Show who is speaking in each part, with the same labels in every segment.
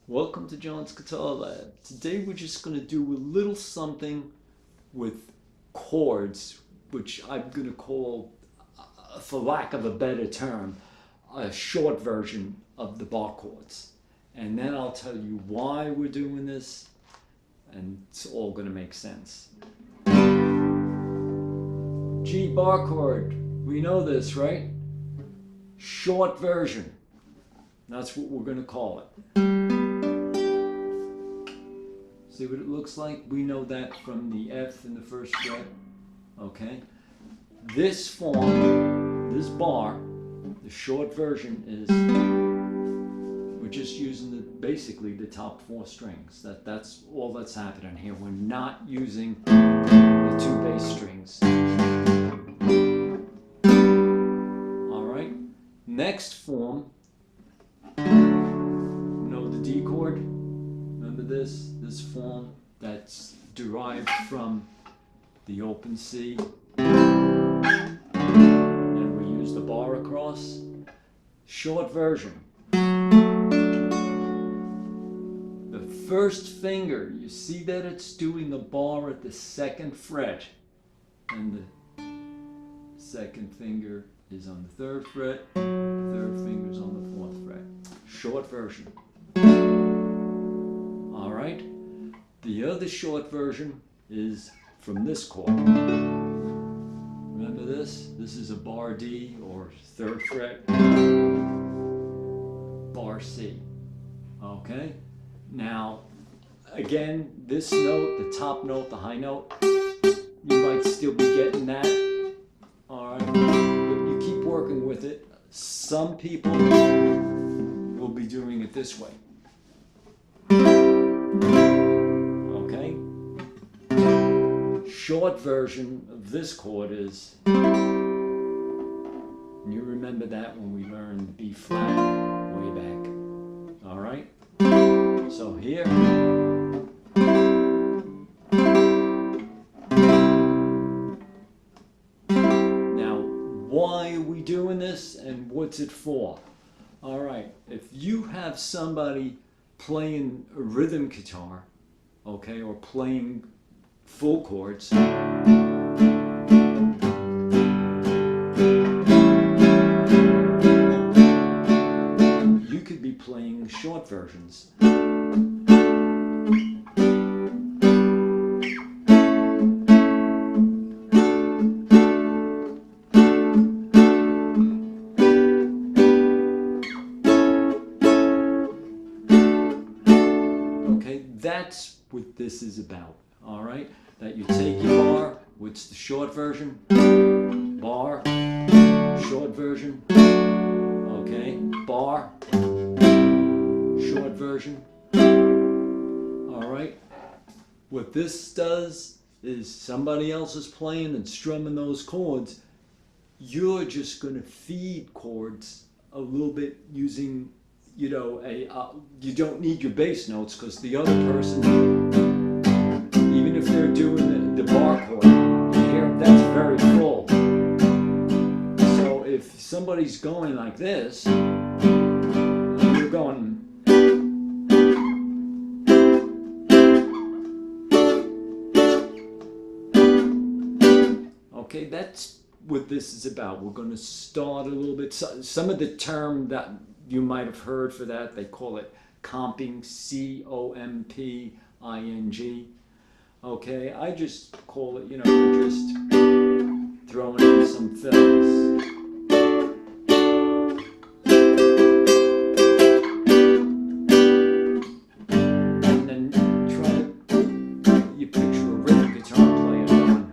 Speaker 1: Welcome to John's Guitar Lab. Today we're just going to do a little something with chords, which I'm going to call, for lack of a better term, a short version of the bar chords. And then I'll tell you why we're doing this, and it's all going to make sense. G bar chord, we know this, right? Short version. That's what we're going to call it. See what it looks like? We know that from the F in the first fret. Okay? This form, this bar, the short version is, we're just using basically the top four strings. That's all that's happening here. We're not using the two bass strings. Alright? Next form, you know the D chord? Remember this form that's derived from the open C, and we use the bar across. Short version. The first finger, you see that it's doing the bar at the second fret, and the second finger is on the third fret, the third finger is on the fourth fret. Short version. Alright? The other short version is from this chord. Remember this? This is a bar D or third fret, bar C. Okay? Now, again, this note, the top note, the high note, you might still be getting that. Alright? But you keep working with it. Some people will be doing it this way. Short version of this chord is, and you remember that when we learned B flat way back. All right? So here, now why are we doing this and what's it for? All right, if you have somebody playing a rhythm guitar, okay, or playing full chords, you could be playing short versions. Okay, that's what this is about. All right, that you take your bar, what's the short version? Bar, short version. Okay, bar, short version. All right, what this does is somebody else is playing and strumming those chords. You're just going to feed chords a little bit using, you know, you don't need your bass notes because the other person, even if they're doing the bar chord, you hear that's very full. So if somebody's going like this, and you're going, okay, that's what this is about. We're going to start a little bit. Some of the term that you might have heard for that, they call it comping, C-O-M-P-I-N-G. Okay, I just call it, you know, we're just throwing in some fills. And then try to, you picture a rhythm guitar player going.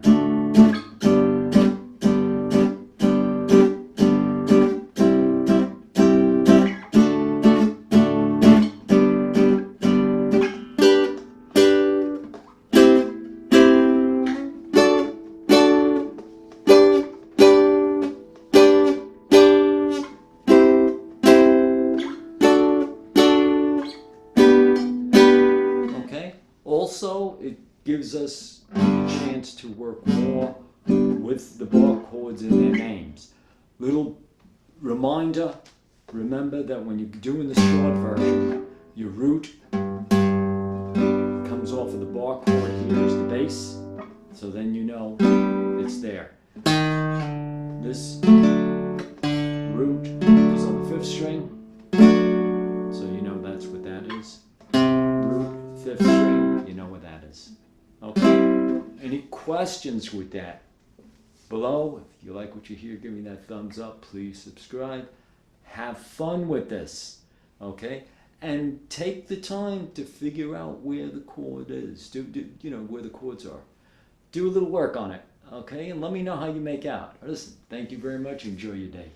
Speaker 1: Also, it gives us a chance to work more with the bar chords in their names. Little reminder, remember that when you're doing the short version, Your root comes off of the bar chord. Here's the bass. So then you know it's there. This root is on the 5th string. So you know that's what that is. Root, 5th string, you know what that is. Okay. Any questions with that? Below, if you like what you hear, give me that thumbs up. Please subscribe. Have fun with this. Okay? And take the time to figure out where the chord is. You know, where the chords are. Do a little work on it. Okay? And let me know how you make out. Listen, thank you very much. Enjoy your day.